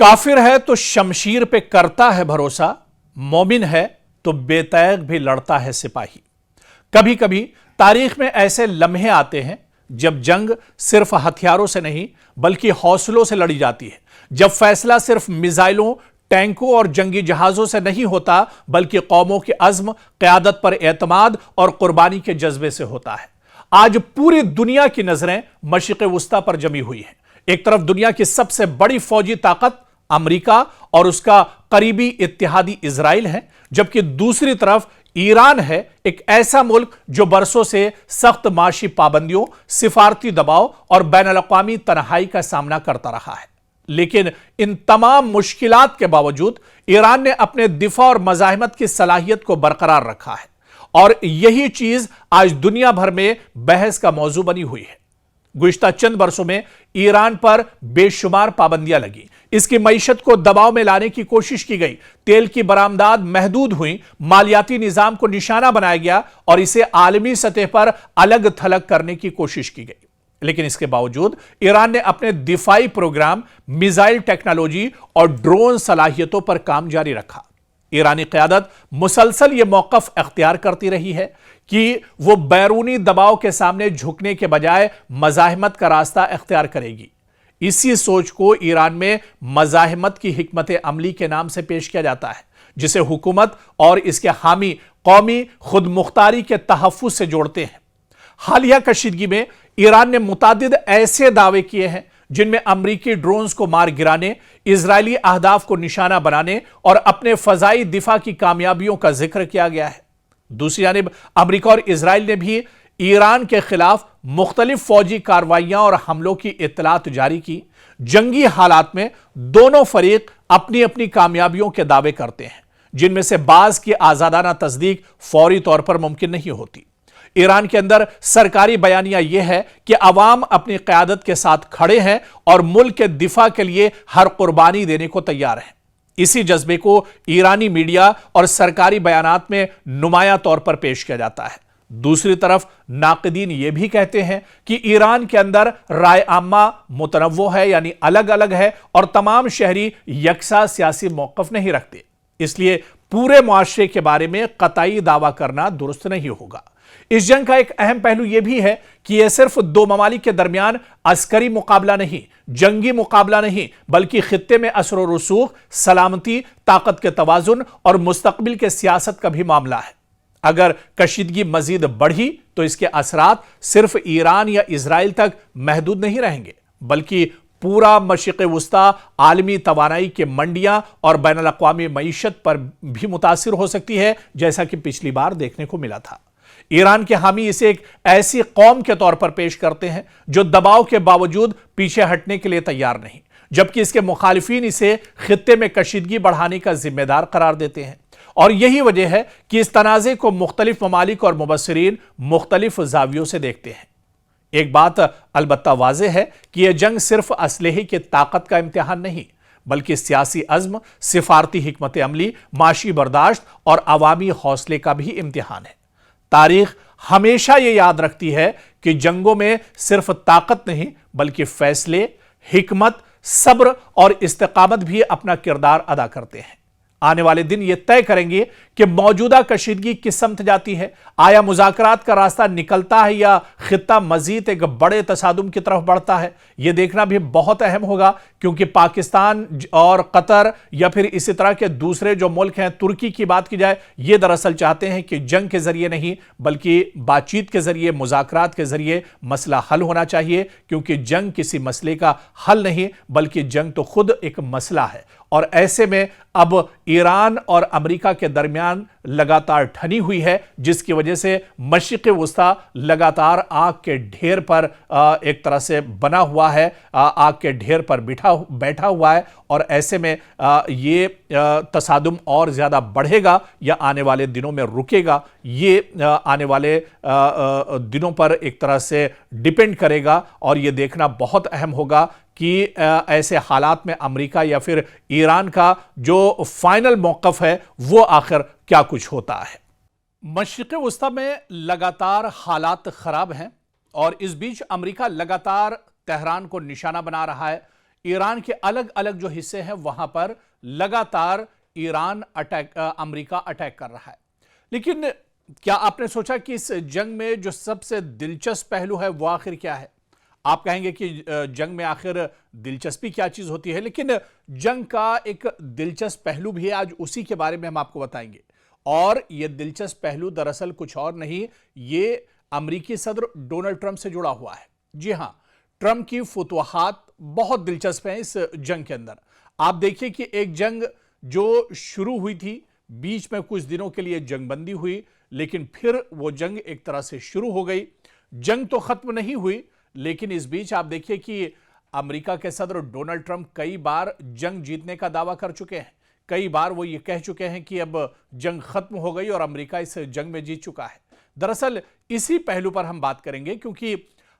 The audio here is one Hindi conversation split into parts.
काफिर है तो शमशीर पे करता है भरोसा, मोमिन है तो बेतैग भी लड़ता है सिपाही। कभी कभी तारीख में ऐसे लम्हे आते हैं जब जंग सिर्फ हथियारों से नहीं बल्कि हौसलों से लड़ी जाती है, जब फैसला सिर्फ मिसाइलों, टैंकों और जंगी जहाजों से नहीं होता बल्कि कौमों के अज़्म, क़यादत पर एतमाद और कुर्बानी के जज्बे से होता है। आज पूरी दुनिया की नजरें मशरिक़ वुस्ता पर जमी हुई हैं। एक तरफ दुनिया की सबसे बड़ी फौजी ताकत अमेरिका और उसका करीबी इत्तेहादी इजराइल है, जबकि दूसरी तरफ ईरान है, एक ऐसा मुल्क जो बरसों से सख्त माशी पाबंदियों, सिफारती दबाव और बैनुल-अक़वामी तन्हाई का सामना करता रहा है। लेकिन इन तमाम मुश्किलात के बावजूद ईरान ने अपने दिफा और मज़ाहिमत की सलाहियत को बरकरार रखा है और यही चीज आज दुनिया भर में बहस का मौजू बनी हुई है। गुज़िश्ता चंद बरसों में ईरान पर बेशुमार पाबंदियां लगी, इसकी मईशत को दबाव में लाने की कोशिश की गई, तेल की बरामदात महदूद हुई, मालियाती निजाम को निशाना बनाया गया और इसे आलमी सतह पर अलग थलग करने की कोशिश की गई। लेकिन इसके बावजूद ईरान ने अपने दिफाई प्रोग्राम, मिसाइल टेक्नोलॉजी और ड्रोन सलाहियतों पर काम जारी रखा। ईरानी क़यादत मुसलसल यह मौक़िफ़ अख्तियार करती रही है कि वो बैरूनी दबाव के सामने झुकने के बजाय मज़ाहिमत का रास्ता अख्तियार करेगी। इसी सोच को ईरान में मज़ाहिमत की हिकमत अमली के नाम से पेश किया जाता है, जिसे हुकूमत और इसके हामी कौमी खुद मुख्तारी के तहफ़्फ़ुज़ से जोड़ते हैं। हालिया कशीदगी में ईरान ने मुतादिद ऐसे दावे किए हैं जिनमें अमरीकी ड्रोन्स को मार गिराने, इजरायली अहदाफ को निशाना बनाने और अपने फजाई दिफा की कामयाबियों का जिक्र किया गया है। दूसरी जानिब अमरीका और इजराइल ने भी ईरान के खिलाफ मुख्तलिफ फौजी कार्रवाइयां और हमलों की इत्तलात जारी की। जंगी हालात में दोनों फरीक अपनी अपनी कामयाबियों के दावे करते हैं, जिनमें से बाज की आजादाना तस्दीक फौरी तौर पर मुमकिन नहीं होती। ईरान के अंदर सरकारी बयानिया यह है कि अवाम अपनी क़यादत के साथ खड़े हैं और मुल्क के दिफा के लिए हर कुर्बानी देने को तैयार हैं। इसी जज्बे को ईरानी मीडिया और सरकारी बयानात में नुमाया तौर पर पेश किया जाता है। दूसरी तरफ नाक़िदीन यह भी कहते हैं कि ईरान के अंदर राय आम्मा मुतनव्वो है, यानी अलग अलग है और तमाम शहरी यकसा सियासी मौक़िफ़ नहीं रखते। इसलिए पूरे मुआशरे के बारे में कतई दावा करना दुरुस्त नहीं होगा। इस जंग का एक अहम पहलू यह भी है कि यह सिर्फ दो ममालिक के दरमियान अस्करी मुकाबला नहीं, जंगी मुकाबला नहीं, बल्कि खित्ते में असर और रसूख, सलामती, ताकत के तवाजुन और मुस्तकबिल के सियासत का भी मामला है। अगर कशीदगी मजीद बढ़ी तो इसके असरात सिर्फ ईरान या इजराइल तक महदूद नहीं रहेंगे, बल्कि पूरा मशरिक़ वुस्ता आलमी तवानाई के मंडियां और बैनुल-अक़वामी मईशत पर भी मुतासिर हो सकती है, जैसा कि पिछली बार देखने को मिला था। ईरान के हामी इसे एक ऐसी कौम के तौर पर पेश करते हैं जो दबाव के बावजूद पीछे हटने के लिए तैयार नहीं, जबकि इसके मुखालिफिन इसे खित्ते में कशीदगी बढ़ाने का जिम्मेदार करार देते हैं। और यही वजह है कि इस तनाज़े को मुख्तलिफ ममालिक और मुबस्सिरीन मुख्तलिफ जावियों से देखते हैं। एक बात अलबत्ता वाज़ेह है कि यह जंग सिर्फ असलहे की ताकत का इम्तिहान नहीं, बल्कि सियासी अज़्म, सिफारती हिकमत अमली, माशी बर्दाश्त और अवामी हौसले का भी इम्तिहान है। तारीख हमेशा यह याद रखती है कि जंगों में सिर्फ ताकत नहीं बल्कि फैसले, हिकमत, सब्र और इस्तिकामत भी अपना किरदार अदा करते हैं। आने वाले दिन यह तय करेंगे कि मौजूदा कशीदगी किस समत जाती है। आया मुज़ाकरात का रास्ता निकलता है या खित्ता मजीद एक बड़े तसादुम की तरफ बढ़ता है। यह देखना भी बहुत अहम होगा, क्योंकि पाकिस्तान और कतर या फिर इसी तरह के दूसरे जो मुल्क हैं, तुर्की की बात की जाए, ये दरअसल चाहते हैं कि जंग के जरिए नहीं बल्कि बातचीत के जरिए, मुज़ाकरात के जरिए मसला हल होना चाहिए, क्योंकि जंग किसी मसले का हल नहीं बल्कि जंग तो खुद एक मसला है। और ऐसे में अब ईरान और अमेरिका के दरमियान लगातार ठनी हुई है, जिसकी वजह से मशरिक़ वुस्ता लगातार आग के ढेर पर एक तरह से बना हुआ है, आग के ढेर पर बैठा हुआ है। और ऐसे में ये तसादुम और ज़्यादा बढ़ेगा या आने वाले दिनों में रुकेगा, ये आने वाले दिनों पर एक तरह से डिपेंड करेगा। और ये देखना बहुत अहम होगा कि ऐसे हालात में अमेरिका या फिर ईरान का जो फाइनल मौक़िफ़ है वो आखिर क्या कुछ होता है। मशरिक़ वुस्ता में लगातार हालात ख़राब हैं और इस बीच अमेरिका लगातार तेहरान को निशाना बना रहा है। ईरान के अलग अलग जो हिस्से हैं वहां पर लगातार अमेरिका अटैक कर रहा है। लेकिन क्या आपने सोचा कि इस जंग में जो सबसे दिलचस्प पहलू है वो आखिर क्या है? आप कहेंगे कि जंग में आखिर दिलचस्पी क्या चीज होती है, लेकिन जंग का एक दिलचस्प पहलू भी है। आज उसी के बारे में हम आपको बताएंगे। और यह दिलचस्प पहलू दरअसल कुछ और नहीं, ये अमेरिकी सदर डोनाल्ड ट्रंप से जुड़ा हुआ है। जी हां, ट्रंप की फुतवाहात बहुत दिलचस्प है इस जंग के अंदर। आप देखिए कि एक जंग जो शुरू हुई थी, बीच में कुछ दिनों के लिए जंगबंदी हुई, लेकिन फिर वो जंग एक तरह से शुरू हो गई। जंग तो खत्म नहीं हुई, लेकिन इस बीच आप देखिए कि अमेरिका के सदर डोनाल्ड ट्रंप कई बार जंग जीतने का दावा कर चुके हैं। कई बार वो ये कह चुके हैं कि अब जंग खत्म हो गई और अमेरिका इस जंग में जीत चुका है। दरअसल इसी पहलू पर हम बात करेंगे, क्योंकि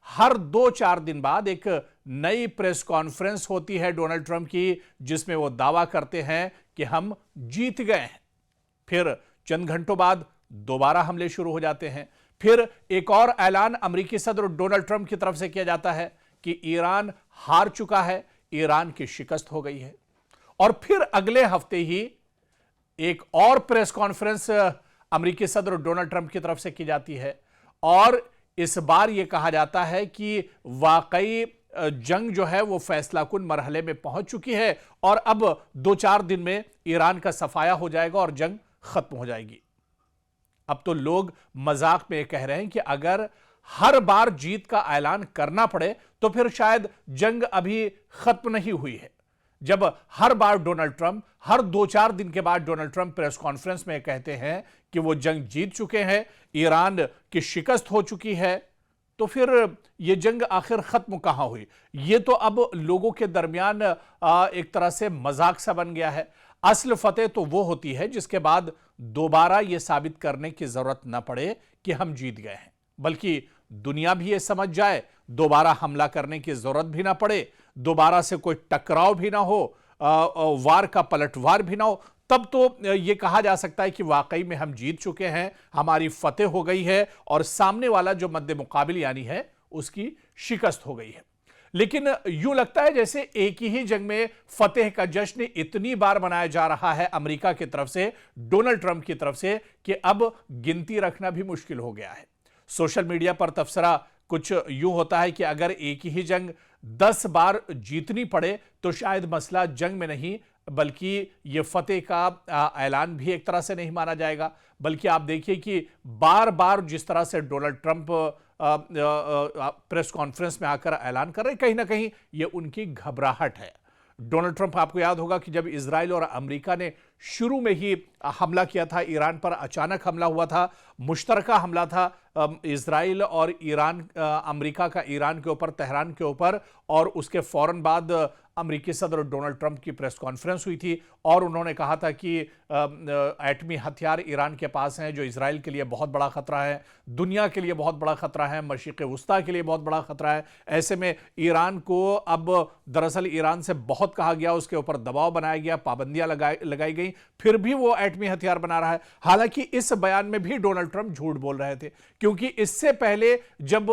हर 2-4 दिन बाद एक नई प्रेस कॉन्फ्रेंस होती है डोनाल्ड ट्रंप की, जिसमें वो दावा करते हैं कि हम जीत गए हैं। फिर चंद घंटों बाद दोबारा हमले शुरू हो जाते हैं। फिर एक और ऐलान अमेरिकी सदर डोनाल्ड ट्रंप की तरफ से किया जाता है कि ईरान हार चुका है, ईरान की शिकस्त हो गई है। और फिर अगले हफ्ते ही एक और प्रेस कॉन्फ्रेंस अमेरिकी सदर डोनाल्ड ट्रंप की तरफ से की जाती है, और इस बार यह कहा जाता है कि वाकई जंग जो है वो फैसलाकुन मरहले में पहुंच चुकी है और अब 2-4 दिन में ईरान का सफाया हो जाएगा और जंग खत्म हो जाएगी। अब तो लोग मजाक में कह रहे हैं कि अगर हर बार जीत का ऐलान करना पड़े तो फिर शायद जंग अभी खत्म नहीं हुई है। जब हर बार डोनाल्ड ट्रंप हर 2-4 दिन के बाद डोनाल्ड ट्रंप प्रेस कॉन्फ्रेंस में कहते हैं कि वो जंग जीत चुके हैं, ईरान की शिकस्त हो चुकी है, तो फिर यह जंग आखिर खत्म कहां हुई? यह तो अब लोगों के दरमियान एक तरह से मजाक सा बन गया है। असल फतेह तो वो होती है जिसके बाद दोबारा यह साबित करने की जरूरत न पड़े कि हम जीत गए हैं, बल्कि दुनिया भी यह समझ जाए, दोबारा हमला करने की जरूरत भी ना पड़े, दोबारा से कोई टकराव भी ना हो, वार का पलटवार भी ना हो, तब तो यह कहा जा सकता है कि वाकई में हम जीत चुके हैं, हमारी फतेह हो गई है और सामने वाला जो मद्दे मुकाबिल यानी है उसकी शिकस्त हो गई है। लेकिन यूं लगता है जैसे एक ही जंग में फतेह का जश्न इतनी बार मनाया जा रहा है अमेरिका की तरफ से, डोनाल्ड ट्रंप की तरफ से, कि अब गिनती रखना भी मुश्किल हो गया है। सोशल मीडिया पर तबसरा कुछ यूं होता है कि अगर एक ही जंग 10 बार जीतनी पड़े तो शायद मसला जंग में नहीं, बल्कि यह फतेह का ऐलान भी एक तरह से नहीं माना जाएगा। बल्कि आप देखिए कि बार बार जिस तरह से डोनाल्ड ट्रंप प्रेस कॉन्फ्रेंस में आकर ऐलान कर रहे हैं, कहीं ना कहीं यह उनकी घबराहट है। डोनाल्ड ट्रंप, आपको याद होगा कि जब इजराइल और अमेरिका ने शुरू में ही हमला किया था ईरान पर, अचानक हमला हुआ था, मुश्तरका हमला था इजराइल और ईरान, अमेरिका का ईरान के ऊपर, तेहरान के ऊपर, और उसके फौरन बाद अमेरिकी सदर डोनाल्ड ट्रंप की प्रेस कॉन्फ्रेंस हुई थी और उन्होंने कहा था कि एटमी हथियार ईरान के पास हैं जो इजराइल के लिए बहुत बड़ा खतरा है, दुनिया के लिए बहुत बड़ा खतरा है, मशरिक़ वुस्ता के लिए बहुत बड़ा खतरा है। ऐसे में ईरान को अब दरअसल ईरान से बहुत कहा गया, उसके ऊपर दबाव बनाया गया, पाबंदियां लगाई गई, फिर भी वो एटमी हथियार बना रहा है। हालांकि इस बयान में भी डोनाल्ड ट्रंप झूठ बोल रहे थे, क्योंकि इससे पहले जब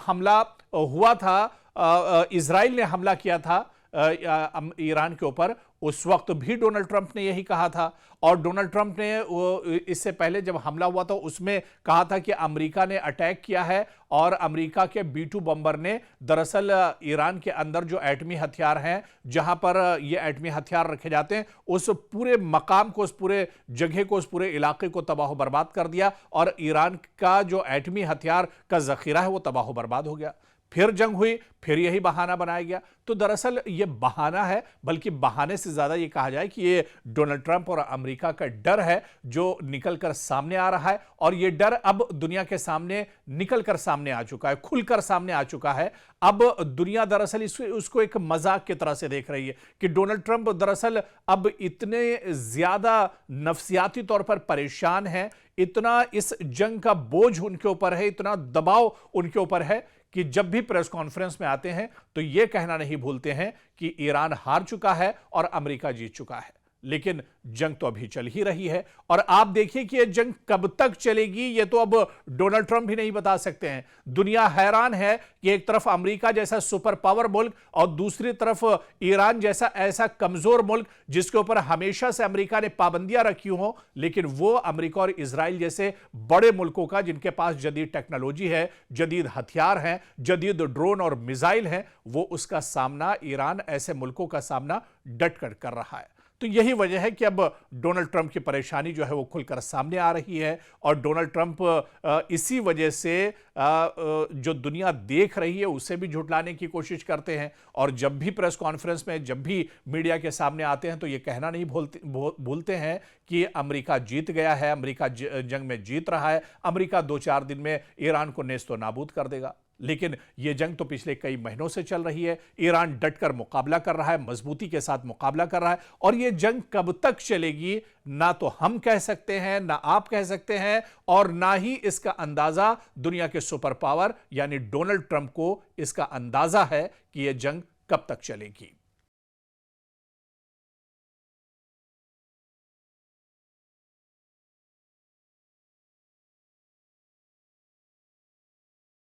हमला हुआ था, इजराइल ने हमला किया था ईरान के ऊपर, उस वक्त भी डोनाल्ड ट्रंप ने यही कहा था। और डोनाल्ड ट्रंप ने इससे पहले जब हमला हुआ था उसमें कहा था कि अमेरिका ने अटैक किया है और अमेरिका के B-2 बम्बर ने दरअसल ईरान के अंदर जो एटमी हथियार हैं, जहां पर ये एटमी हथियार रखे जाते हैं, उस पूरे मकाम को, उस पूरे जगह को, उस पूरे इलाके को तबाह बर्बाद कर दिया और ईरान का जो एटमी हथियार का जखीरा है वो तबाह बर्बाद हो गया। फिर जंग हुई, फिर यही बहाना बनाया गया। तो दरअसल यह बहाना है, बल्कि बहाने से ज्यादा यह कहा जाए कि यह डोनाल्ड ट्रंप और अमेरिका का डर है जो निकलकर सामने आ रहा है, और यह डर अब दुनिया के सामने निकलकर सामने आ चुका है, खुलकर सामने आ चुका है। अब दुनिया दरअसल उसको एक मजाक की तरह से देख रही है कि डोनाल्ड ट्रंप दरअसल अब इतने ज्यादा नफसियाती तौर पर परेशान हैं, इतना इस जंग का बोझ उनके ऊपर है, इतना दबाव उनके ऊपर है कि जब भी प्रेस कॉन्फ्रेंस में आते हैं तो यह कहना नहीं भूलते हैं कि ईरान हार चुका है और अमेरिका जीत चुका है। लेकिन जंग तो अभी चल ही रही है। और आप देखिए कि यह जंग कब तक चलेगी, यह तो अब डोनाल्ड ट्रंप भी नहीं बता सकते हैं। दुनिया हैरान है कि एक तरफ अमेरिका जैसा सुपर पावर मुल्क और दूसरी तरफ ईरान जैसा ऐसा कमजोर मुल्क जिसके ऊपर हमेशा से अमेरिका ने पाबंदियां रखी हो, लेकिन वो अमेरिका और इजराइल जैसे बड़े मुल्कों का, जिनके पास जदीद टेक्नोलॉजी है, जदीद हथियार हैं, जदीद ड्रोन और मिसाइल हैं, वो उसका सामना, ईरान ऐसे मुल्कों का सामना डटकर कर रहा है। तो यही वजह है कि अब डोनाल्ड ट्रंप की परेशानी जो है वो खुलकर सामने आ रही है। और डोनाल्ड ट्रंप इसी वजह से जो दुनिया देख रही है उसे भी झुठलाने की कोशिश करते हैं। और जब भी प्रेस कॉन्फ्रेंस में, जब भी मीडिया के सामने आते हैं, तो ये कहना नहीं भूलते हैं कि अमेरिका जीत गया है, अमेरिका जंग में जीत रहा है, अमेरिका 2-4 दिन में ईरान को नेस्तो नाबूद कर देगा। लेकिन यह जंग तो पिछले कई महीनों से चल रही है। ईरान डटकर मुकाबला कर रहा है, मजबूती के साथ मुकाबला कर रहा है। और यह जंग कब तक चलेगी, ना तो हम कह सकते हैं, ना आप कह सकते हैं, और ना ही इसका अंदाजा दुनिया के सुपर पावर यानी डोनाल्ड ट्रंप को इसका अंदाजा है कि यह जंग कब तक चलेगी।